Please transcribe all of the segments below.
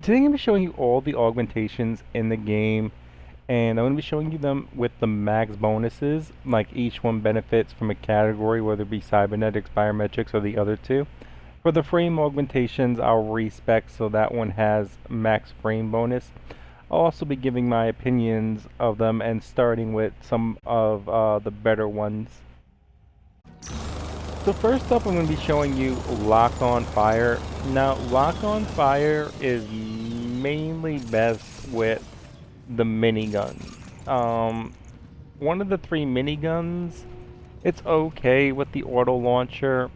Today I'm going to be showing you all the augmentations in the game, and I'm going to be showing you them with the max bonuses, like each one benefits from a category, whether it be cybernetics, biometrics, or the other two. For the frame augmentations, I'll respec so that one has max frame bonus. I'll also be giving my opinions of them and starting with some of the better ones. So first up, I'm going to be showing you Lock on Fire. Now, Lock on Fire is mainly best with the miniguns. One of the three miniguns, it's okay with the auto launcher,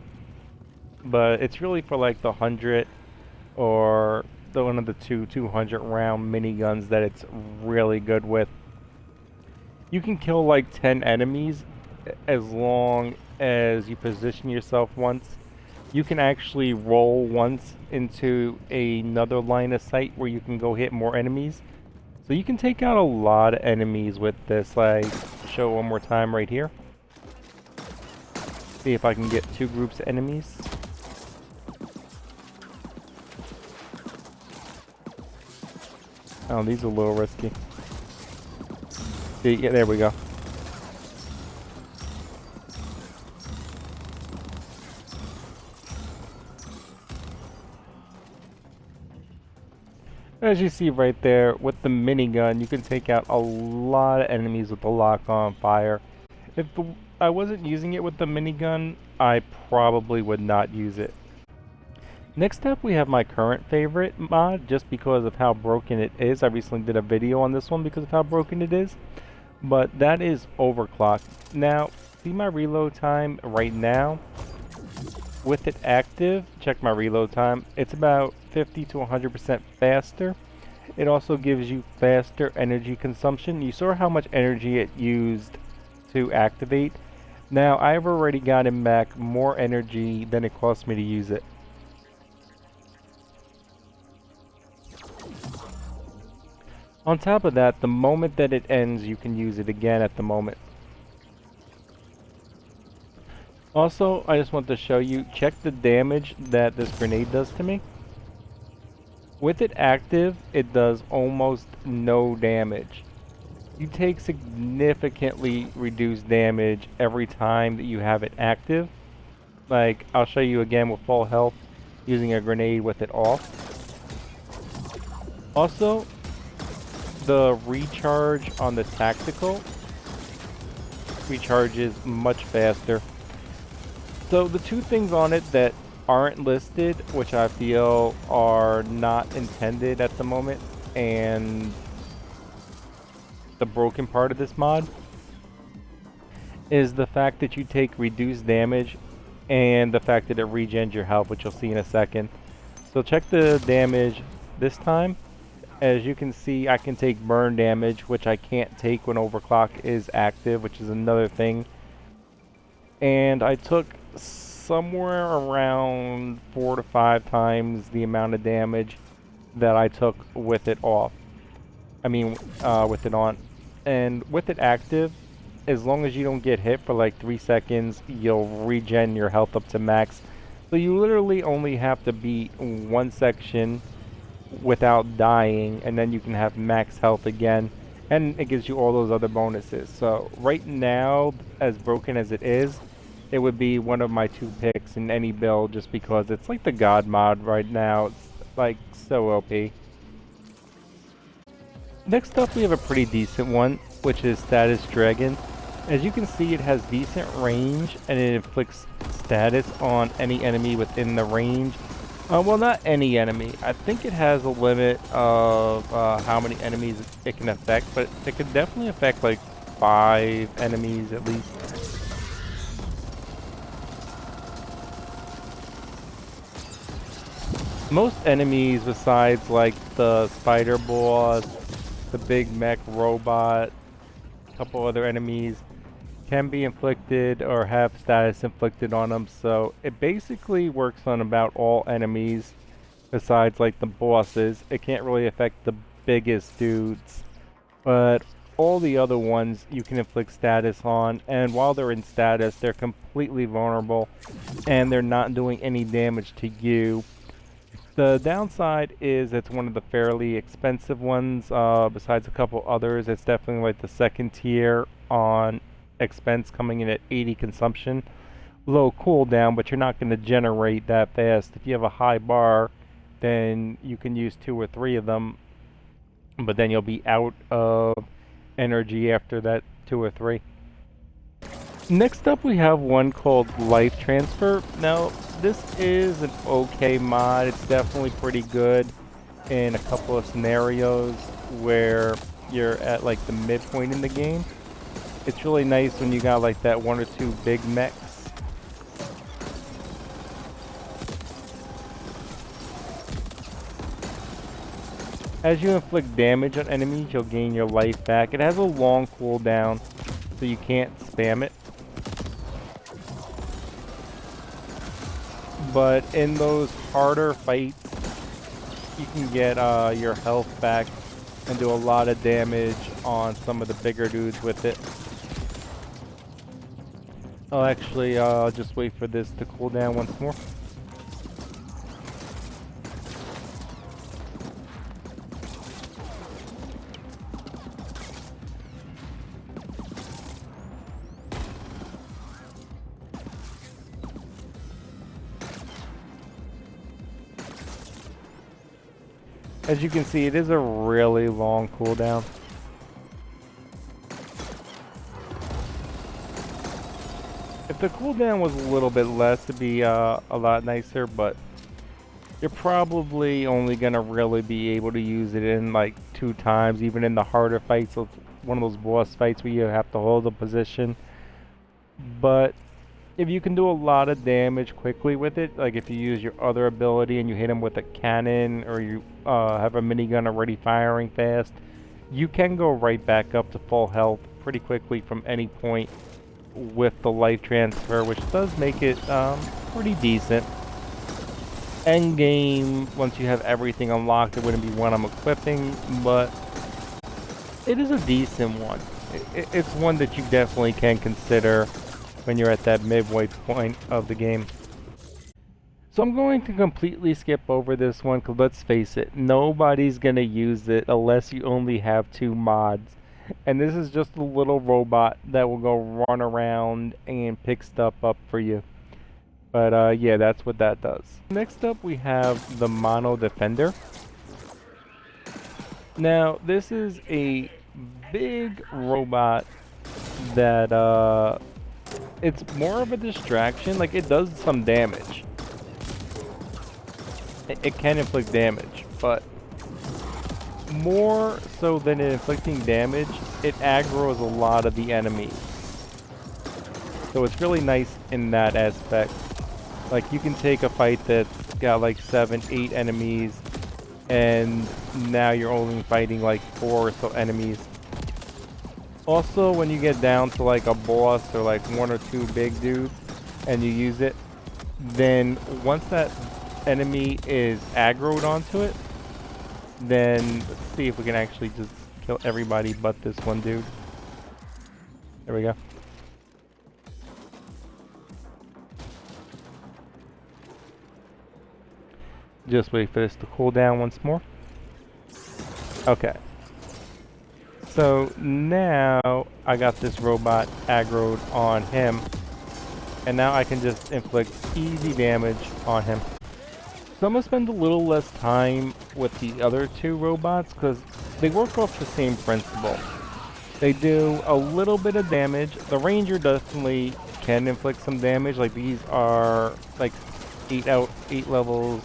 but it's really for like the 100 or the one of the 200 round miniguns that it's really good with. You can kill like 10 enemies as long as you position yourself once. You can actually roll once into another line of sight where you can go hit more enemies. So you can take out a lot of enemies with this. Like, show one more time right here. See if I can get two groups of enemies. Oh, these are a little risky. See, yeah, there we go. As you see right there, with the minigun, you can take out a lot of enemies with the lock on fire. If I wasn't using it with the minigun, I probably would not use it. Next up, we have my current favorite mod, just because of how broken it is. I recently did a video on this one because of how broken it is. But that is Overclock. Now, see my reload time right now? With it active, check my reload time, it's about 50 to 100% faster. It also gives you faster energy consumption. You saw how much energy it used to activate. Now, I've already gotten back more energy than it cost me to use it. On top of that, the moment that it ends, you can use it again at the moment. Also, I just want to show you, check the damage that this grenade does to me. With it active, it does almost no damage. You take significantly reduced damage every time that you have it active. Like, I'll show you again with full health, using a grenade with it off. Also, the recharge on the tactical recharges much faster. So the two things on it that aren't listed, which I feel are not intended at the moment, and the broken part of this mod, is the fact that you take reduced damage and the fact that it regens your health, which you'll see in a second. So check the damage this time. As you can see, I can take burn damage, which I can't take when Overclock is active, which is another thing. And I took somewhere around 4 to 5 times the amount of damage that I took with it off. With it on. And with it active, as long as you don't get hit for like 3 seconds, you'll regen your health up to max. So you literally only have to beat one section without dying, and then you can have max health again, and it gives you all those other bonuses. So right now, as broken as it is, it would be one of my 2 picks in any build, just because it's like the god mod right now. It's like so OP. Next up, we have a pretty decent one, which is Status Dragon. As you can see, it has decent range, and it inflicts status on any enemy within the range. Well, not any enemy. I think it has a limit of how many enemies it can affect, but it can definitely affect like 5 enemies at least. Most enemies, besides like the spider boss, the big mech robot, a couple other enemies, can be inflicted or have status inflicted on them. So it basically works on about all enemies besides like the bosses. It can't really affect the biggest dudes, but all the other ones you can inflict status on, and while they're in status, they're completely vulnerable and they're not doing any damage to you. The downside is it's one of the fairly expensive ones, besides a couple others. It's definitely like the second tier on expense, coming in at 80 consumption. Low cooldown, but you're not going to generate that fast. If you have a high bar, then you can use 2 or 3 of them, but then you'll be out of energy after that 2 or 3. Next up we have one called Life Transfer. Now this is an okay mod. It's definitely pretty good in a couple of scenarios where you're at like the midpoint in the game. It's really nice when you got like that 1 or 2 big mechs. As you inflict damage on enemies, you'll gain your life back. It has a long cooldown, so you can't spam it. But in those harder fights, you can get your health back and do a lot of damage on some of the bigger dudes with it. I'll just wait for this to cool down once more. As you can see, it is a really long cooldown. If the cooldown was a little bit less, it'd be a lot nicer, but you're probably only gonna really be able to use it in like 2 times, even in the harder fights, so one of those boss fights where you have to hold a position. But if you can do a lot of damage quickly with it, like if you use your other ability and you hit him with a cannon, or you have a minigun already firing fast, you can go right back up to full health pretty quickly from any point with the life transfer, which does make it pretty decent. End game, once you have everything unlocked, it wouldn't be one I'm equipping, but it is a decent one. It's one that you definitely can consider when you're at that midway point of the game. So I'm going to completely skip over this one, because let's face it, nobody's going to use it unless you only have 2 mods. And this is just a little robot that will go run around and pick stuff up for you. But yeah, that's what that does. Next up we have the Mono Defender. Now this is a big robot that it's more of a distraction. Like, it does some damage. It can inflict damage, but more so than it inflicting damage, it aggroes a lot of the enemies. So it's really nice in that aspect. Like, you can take a fight that's got like 7, 8 enemies, and now you're only fighting like 4 or so enemies. Also, when you get down to like a boss or like 1 or 2 big dudes and you use it, then once that enemy is aggroed onto it, then let's see if we can actually just kill everybody but this one dude. There we go. Just wait for this to cool down once more. Okay. So now I got this robot aggroed on him, and now I can just inflict easy damage on him. So I'm going to spend a little less time with the other 2 robots, because they work off the same principle. They do a little bit of damage. The Ranger definitely can inflict some damage. Like, these are like 8 levels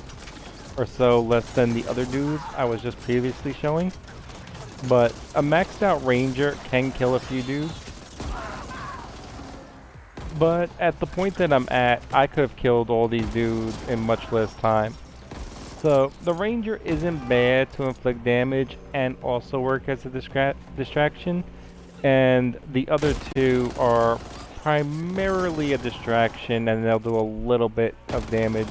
or so less than the other dudes I was just previously showing. But a maxed out Ranger can kill a few dudes. But at the point that I'm at, I could have killed all these dudes in much less time. So the Ranger isn't bad to inflict damage and also work as a distraction. And the other 2 are primarily a distraction, and they'll do a little bit of damage.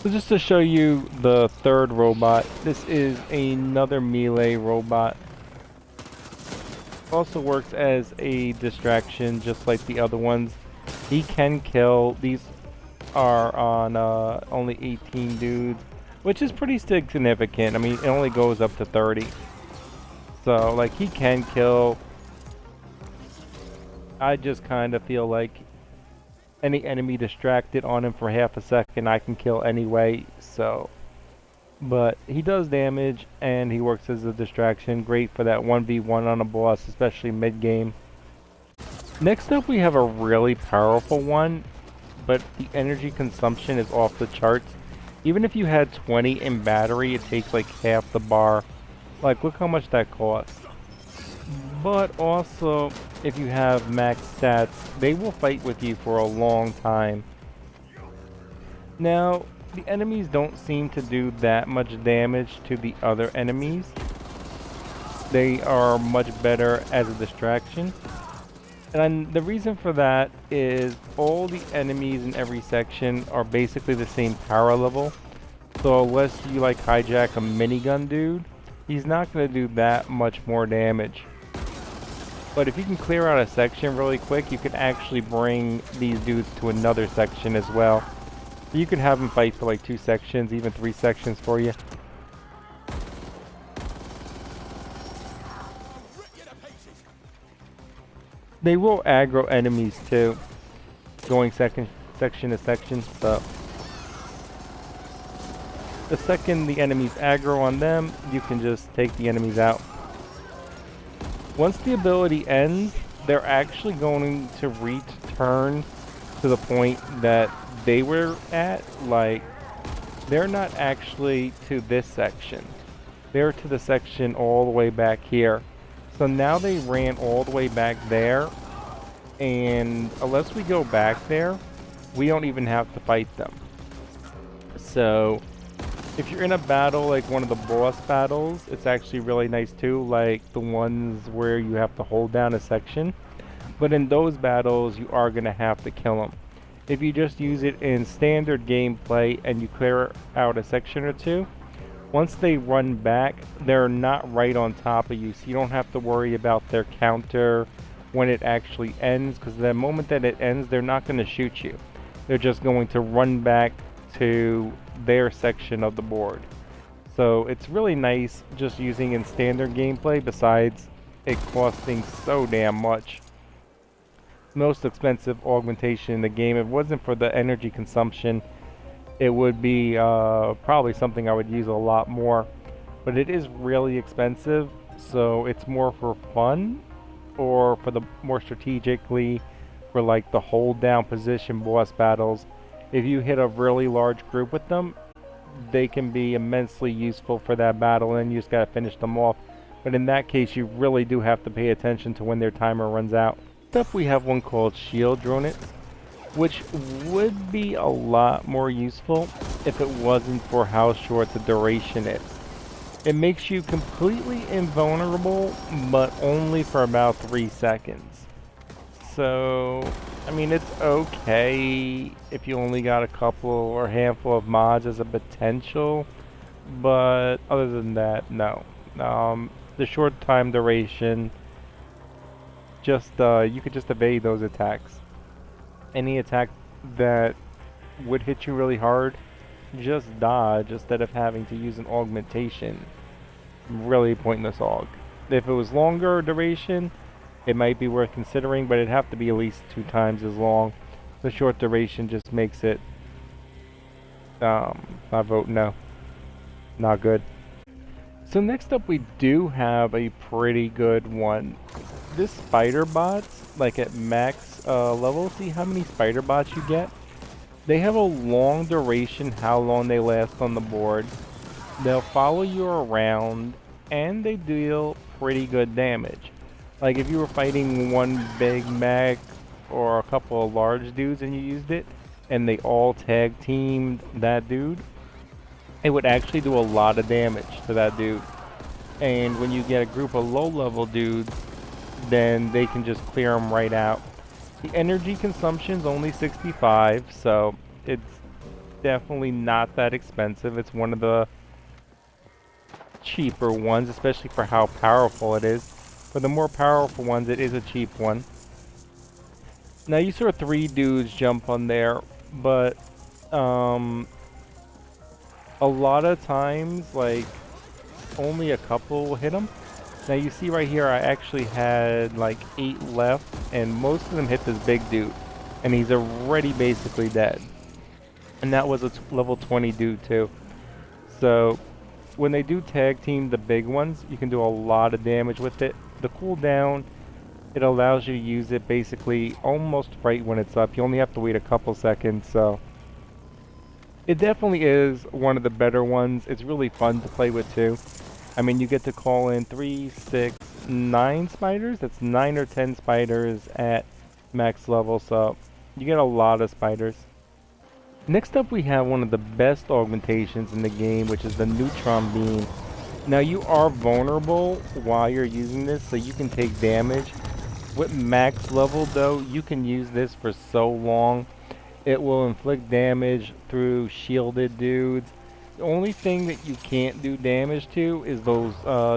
So just to show you the 3rd robot, this is another melee robot. Also works as a distraction just like the other ones. He can kill. These are on only 18 dudes, which is pretty significant. I mean, it only goes up to 30. So, like, he can kill. I just kind of feel like any enemy distracted on him for half a second, I can kill anyway, so. But he does damage, and he works as a distraction. Great for that 1v1 on a boss, especially mid-game. Next up, we have a really powerful one, but the energy consumption is off the charts. Even if you had 20 in battery, it takes like half the bar. Like, look how much that costs. But also, if you have max stats, they will fight with you for a long time. Now, the enemies don't seem to do that much damage to the other enemies. They are much better as a distraction. And the reason for that is all the enemies in every section are basically the same power level. So unless you like hijack a minigun dude, he's not going to do that much more damage. But if you can clear out a section really quick, you can actually bring these dudes to another section as well. You can have them fight for like 2 sections, even 3 sections for you. They will aggro enemies too, going section to section. So the second the enemies aggro on them, you can just take the enemies out. Once the ability ends, they're actually going to return to the point that they were at. Like, they're not actually to this section. They're to the section all the way back here. So now they ran all the way back there, and unless we go back there, we don't even have to fight them. So if you're in a battle like one of the boss battles, it's actually really nice too, like the ones where you have to hold down a section. But in those battles, you are going to have to kill them. If you just use it in standard gameplay and you clear out a section or two, once they run back, they're not right on top of you, so you don't have to worry about their counter when it actually ends, because the moment that it ends, they're not going to shoot you. They're just going to run back to their section of the board. So it's really nice just using in standard gameplay, besides it costing so damn much. Most expensive augmentation in the game. If it wasn't for the energy consumption, it would be probably something I would use a lot more. But it is really expensive, so it's more for fun, or for the more strategically, for like the hold down position boss battles. If you hit a really large group with them, they can be immensely useful for that battle, and you just gotta finish them off. But in that case, you really do have to pay attention to when their timer runs out. Up, we have one called Shield Dronets, which would be a lot more useful if it wasn't for how short the duration is. It makes you completely invulnerable, but only for about 3 seconds. So, I mean, it's okay if you only got a couple or handful of mods as a potential, but other than that, no. The short time duration, just you could just evade those attacks. Any attack that would hit you really hard, just dodge instead of having to use an augmentation. Really pointless aug. If it was longer duration, it might be worth considering, but it'd have to be at least 2 times as long. The short duration just makes it, I vote no. Not good. So next up, we do have a pretty good one. This spider bots, like at max level, see how many spider bots you get? They have a long duration, how long they last on the board. They'll follow you around, and they deal pretty good damage. Like if you were fighting one big mech or a couple of large dudes and you used it, and they all tag teamed that dude, it would actually do a lot of damage to that dude. And when you get a group of low level dudes, then they can just clear them right out. The energy consumption is only 65, so it's definitely not that expensive. It's one of the cheaper ones, especially for how powerful it is. For the more powerful ones, it is a cheap one. Now you saw 3 dudes jump on there, but Um, a lot of times, like, only a couple will hit him. Now you see right here, I actually had like 8 left, and most of them hit this big dude, and he's already basically dead. And that was a level 20 dude too. So when they do tag team the big ones, you can do a lot of damage with it. The cooldown, it allows you to use it basically almost right when it's up. You only have to wait a couple seconds, so it definitely is one of the better ones. It's really fun to play with too. I mean, you get to call in 3, 6, 9 spiders. That's 9 or 10 spiders at max level, so you get a lot of spiders. Next up, we have one of the best augmentations in the game, which is the Neutron Beam. Now, you are vulnerable while you're using this, so you can take damage. With max level, though, you can use this for so long. It will inflict damage through shielded dudes. The only thing that you can't do damage to is those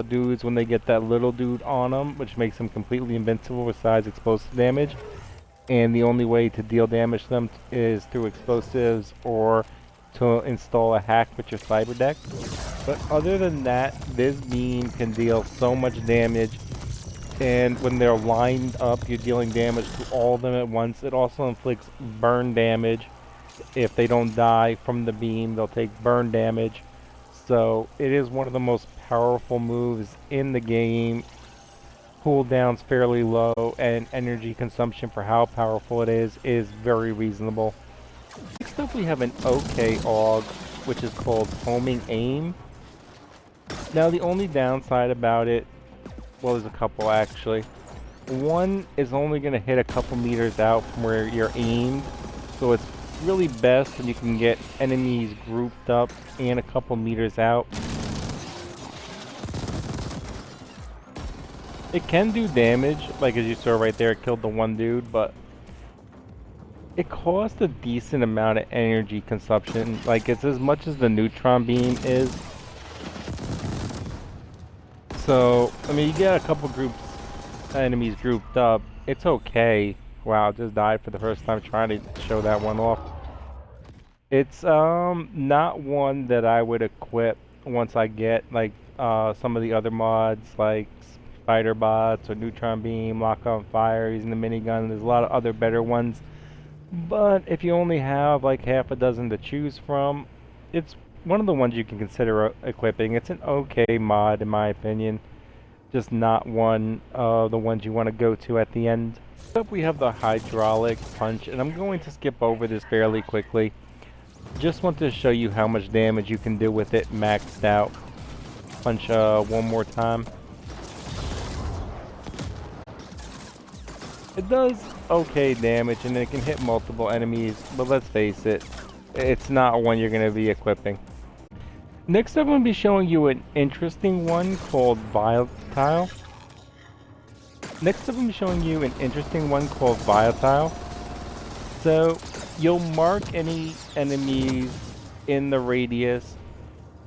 dudes when they get that little dude on them, which makes them completely invincible besides explosive damage. And the only way to deal damage to them is through explosives or to install a hack with your cyber deck. But other than that, this beam can deal so much damage. And when they're lined up, you're dealing damage to all of them at once. It also inflicts burn damage. If they don't die from the beam, they'll take burn damage. So it is one of the most powerful moves in the game. Cooldown's fairly low, and energy consumption for how powerful it is very reasonable. Next up, we have an OK AUG, which is called Homing Aim. Now, the only downside about it, well, there's a couple actually. One is only going to hit a couple meters out from where you're aimed, so it's really best when you can get enemies grouped up and a couple meters out. It can do damage, like as you saw right there, it killed the one dude, but it costs a decent amount of energy consumption. Like, it's as much as the Neutron Beam is. So, I mean, you get a couple enemies grouped up, it's okay. Wow, just died for the first time trying to show that one off. It's not one that I would equip once I get like some of the other mods like Spider Bots or Neutron Beam, Lock on Fire, using the minigun. There's a lot of other better ones. But if you only have like half a dozen to choose from, it's one of the ones you can consider equipping. It's an okay mod in my opinion. Just not one of the ones you want to go to at the end. Next up, we have the Hydraulic Punch, and I'm going to skip over this fairly quickly. Just want to show you how much damage you can do with it maxed out. Punch one more time. It does okay damage, and it can hit multiple enemies, but let's face it, it's not one you're going to be equipping. Next up, I'm going to be showing you an interesting one called Volatile. So, you'll mark any enemies in the radius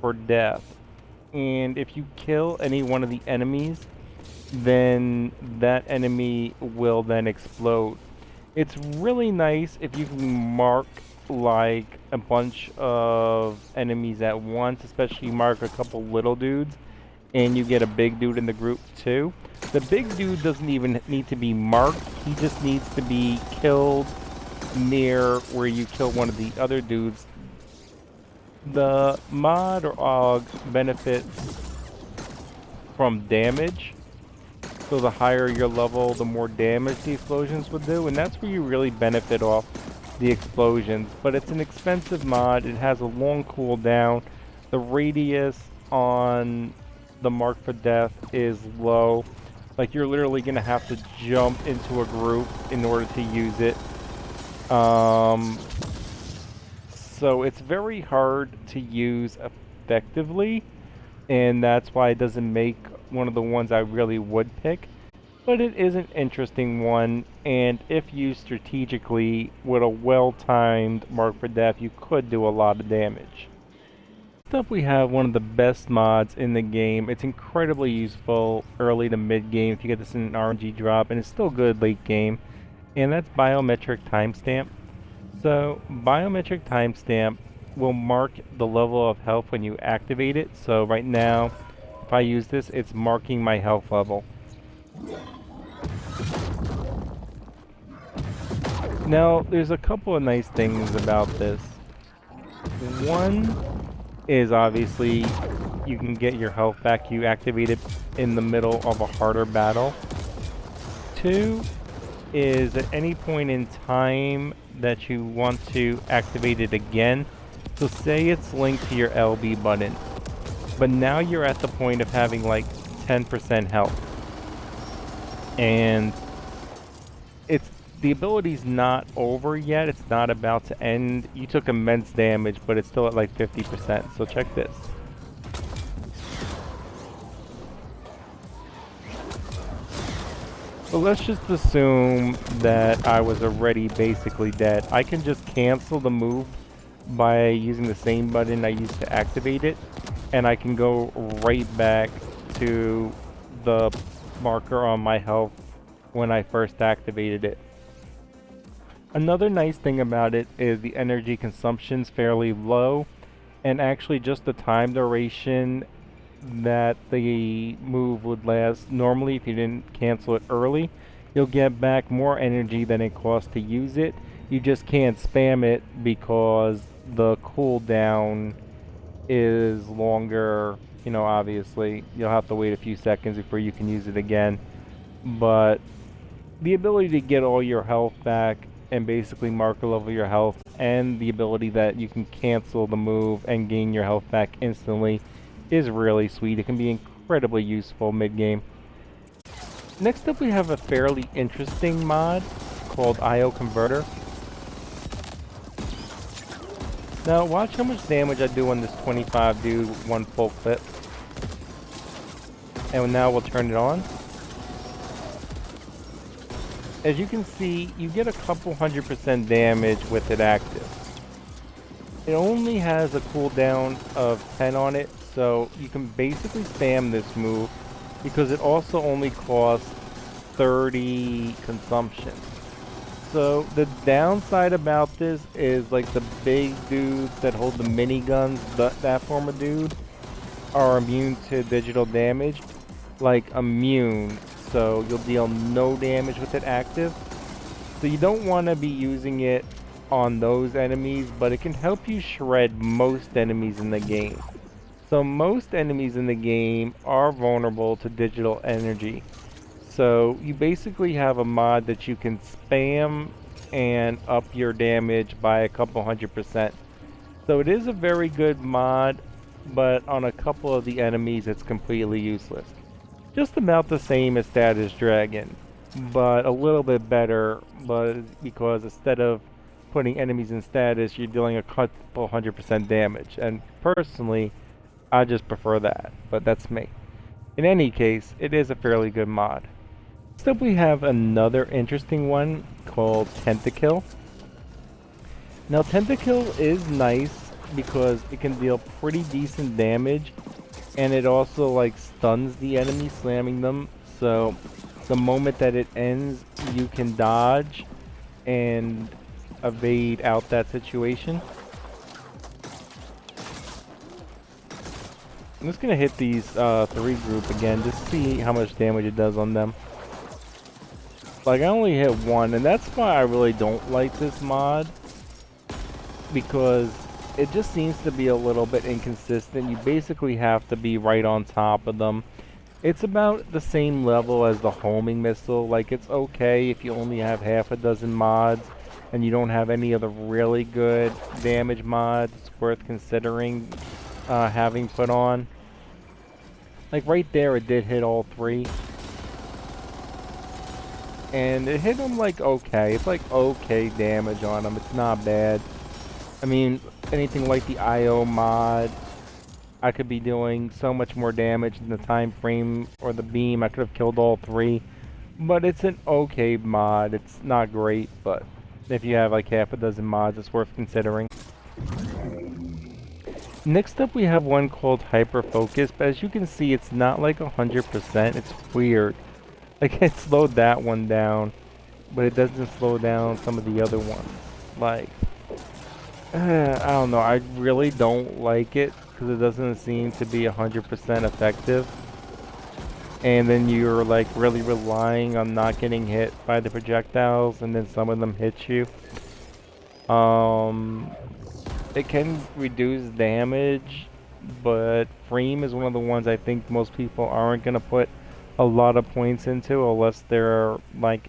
for death. And if you kill any one of the enemies, then that enemy will then explode. It's really nice if you can mark like a bunch of enemies at once, especially mark a couple little dudes, and you get a big dude in the group too. The big dude doesn't even need to be marked, he just needs to be killed near where you kill one of the other dudes. The mod or AUG benefits from damage. So the higher your level, the more damage the explosions would do, and that's where you really benefit off the explosions. But it's an expensive mod, it has a long cooldown, the radius on the mark for death is low. Like, you're literally going to have to jump into a group in order to use it. So it's very hard to use effectively, and that's why it doesn't make one of the ones I really would pick. But it is an interesting one, and if used strategically with a well-timed mark for death, you could do a lot of damage. Next up, we have one of the best mods in the game. It's incredibly useful early to mid-game if you get this in an RNG drop, and it's still good late game, and that's Biometric Timestamp. So biometric timestamp will mark the level of health when you activate it. So right now, if I use this, it's marking my health level. Now, there's a couple of nice things about this. One is obviously you can get your health back. You activate it in the middle of a harder battle. Two is at any point in time that you want to activate it again. So say it's linked to your LB button, but now you're at the point of having like 10% health. And the ability's not over yet. It's not about to end. You took immense damage, but it's still at like 50%. So check this. But let's just assume that I was already basically dead. I can just cancel the move by using the same button I used to activate it, and I can go right back to the marker on my health when I first activated it. Another nice thing about it is the energy consumption's fairly low, and actually just the time duration that the move would last. Normally, if you didn't cancel it early, you'll get back more energy than it costs to use it. You just can't spam it because the cooldown is longer. You know, obviously, you'll have to wait a few seconds before you can use it again. But the ability to get all your health back and basically marker level your health, and the ability that you can cancel the move and gain your health back instantly is really sweet. It can be incredibly useful mid-game. Next up, we have a fairly interesting mod called IO Converter. Now watch how much damage I do on this 25 dude with one full clip. And now we'll turn it on. As you can see, you get a couple 100% damage with it active. It only has a cooldown of 10 on it, so you can basically spam this move because it also only costs 30 consumption. So the downside about this is like the big dudes that hold the miniguns, that form of dude, are immune to digital damage. Like immune. So you'll deal no damage with it active. So you don't want to be using it on those enemies, but it can help you shred most enemies in the game. So most enemies in the game are vulnerable to digital energy. So you basically have a mod that you can spam and up your damage by a couple 100%. So it is a very good mod, but on a couple of the enemies it's completely useless. Just about the same as Status Dragon, but a little bit better, but because instead of putting enemies in status, you're dealing a couple 100% damage. And personally, I just prefer that, but that's me. In any case, it is a fairly good mod. Next up, we have another interesting one called Pentakill. Now, Pentakill is nice because it can deal pretty decent damage, and it also like stuns the enemy, slamming them. So the moment that it ends, you can dodge and evade out that situation. I'm just gonna hit these three group again, just see how much damage it does on them. Like I only hit one, and that's why I really don't like this mod, because it just seems to be a little bit inconsistent. You basically have to be right on top of them. It's about the same level as the homing missile. Like it's okay if you only have half a dozen mods and you don't have any of the really good damage mods. It's worth considering having put on. Like right there, it did hit all three. And it hit them like okay. It's like okay damage on them. It's not bad. I mean, anything like the IO mod, I could be doing so much more damage in the time frame, or the beam. I could have killed all three. But it's an okay mod. It's not great, but if you have like half a dozen mods, it's worth considering. Next up, we have one called Hyperfocus, but as you can see, it's not like 100%. It's weird. Like it slowed that one down, but it doesn't slow down some of the other ones. Like I don't know. I really don't like it because it doesn't seem to be 100% effective. And then you're like really relying on not getting hit by the projectiles, and then some of them hit you. Um, it can reduce damage, but frame is one of the ones I think most people aren't gonna put a lot of points into unless they're like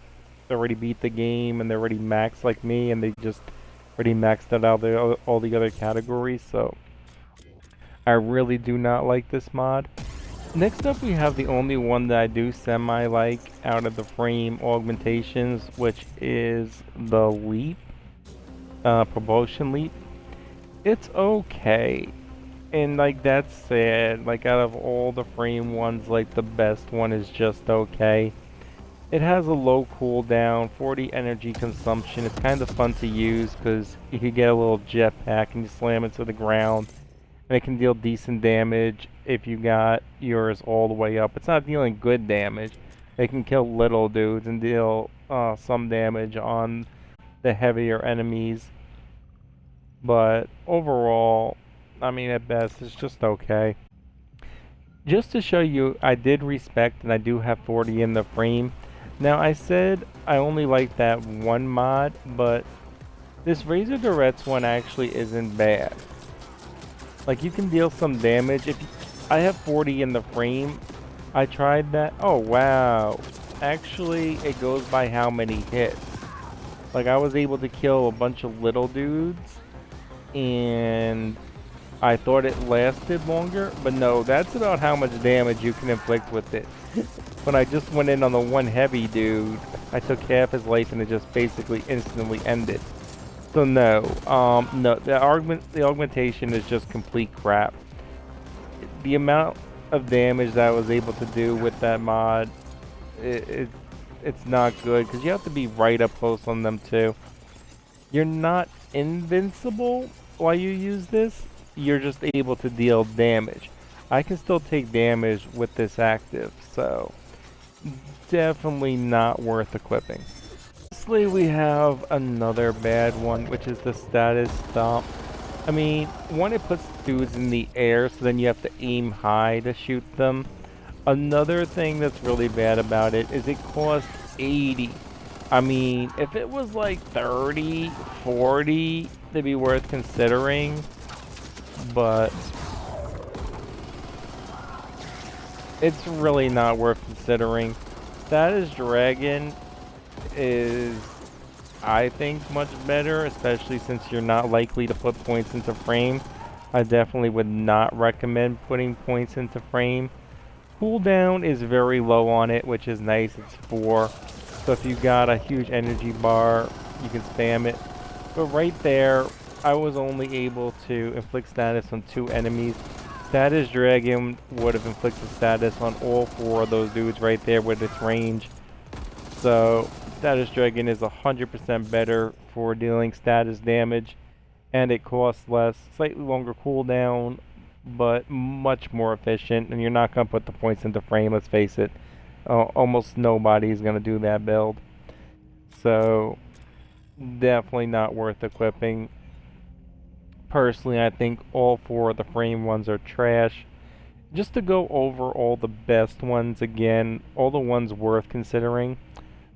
already beat the game and they're already maxed like me and they just already maxed out all the other categories. So I really do not like this mod. Next up, we have the only one that I do semi-like out of the frame augmentations, which is the leap, propulsion leap. It's okay, and like that's sad. Like out of all the frame ones, like the best one is just okay. It has a low cooldown, 40 energy consumption. It's kind of fun to use because you can get a little jetpack and you slam it to the ground. And it can deal decent damage if you got yours all the way up. It's not dealing good damage. It can kill little dudes and deal some damage on the heavier enemies. But overall, I mean, at best, it's just okay. Just to show you, I did respect and I do have 40 in the frame. Now, I said I only like that one mod, but this Razor Durette's one actually isn't bad. Like, you can deal some damage. I have 40 in the frame. I tried that. Oh, wow. Actually, it goes by how many hits. Like, I was able to kill a bunch of little dudes, and I thought it lasted longer, but no, that's about how much damage you can inflict with it. When I just went in on the one heavy dude, I took half his life and it just basically instantly ended. So no, no, the augmentation is just complete crap. The amount of damage that I was able to do with that mod, it's not good because you have to be right up close on them too. You're not invincible while you use this. You're just able to deal damage. I can still take damage with this active, so definitely not worth equipping. Lastly, we have another bad one, which is the status stomp. I mean, one, it puts dudes in the air, so then you have to aim high to shoot them. Another thing that's really bad about it is it costs 80. I mean, if it was like 30, 40, it'd be worth considering, but it's really not worth considering. Status Dragon is, I think, much better, especially since you're not likely to put points into frame. I definitely would not recommend putting points into frame. Cooldown is very low on it, which is nice. It's 4. So if you got a huge energy bar, you can spam it. But right there, I was only able to inflict status on 2 enemies. Status Dragon would have inflicted status on all 4 of those dudes right there with its range. So Status Dragon is 100% better for dealing status damage, and it costs less, slightly longer cooldown, but much more efficient, and you're not going to put the points into frame, let's face it. Almost nobody is going to do that build. So, definitely not worth equipping. Personally, I think all 4 of the frame ones are trash. Just to go over all the best ones again, all the ones worth considering.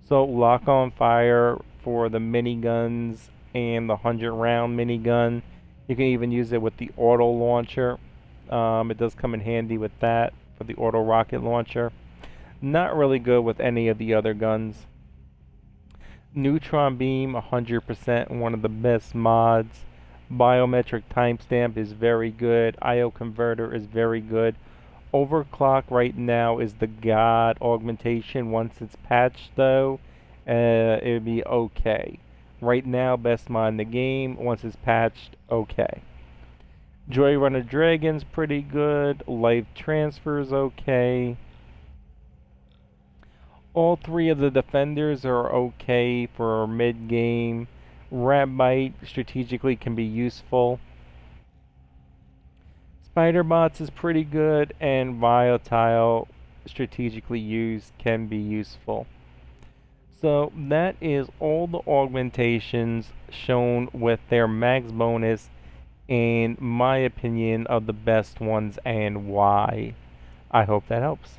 So Lock on Fire for the miniguns and the 100-round minigun. You can even use it with the auto launcher. It does come in handy with that for the auto rocket launcher. Not really good with any of the other guns. Neutron Beam, 100% one of the best mods. Biometric Timestamp is very good. IO Converter is very good. Overclock right now is the god augmentation. Once it's patched though, it'll be okay. Right now, best mod in the game. Once it's patched, okay. Joy Runner Dragon's pretty good. Life Transfer is okay. All 3 of the defenders are okay for mid-game. Ratbite strategically can be useful. Spiderbots is pretty good, and Volatile strategically used can be useful. So that is all the augmentations shown with their max bonus, in my opinion, of the best ones and why. I hope that helps.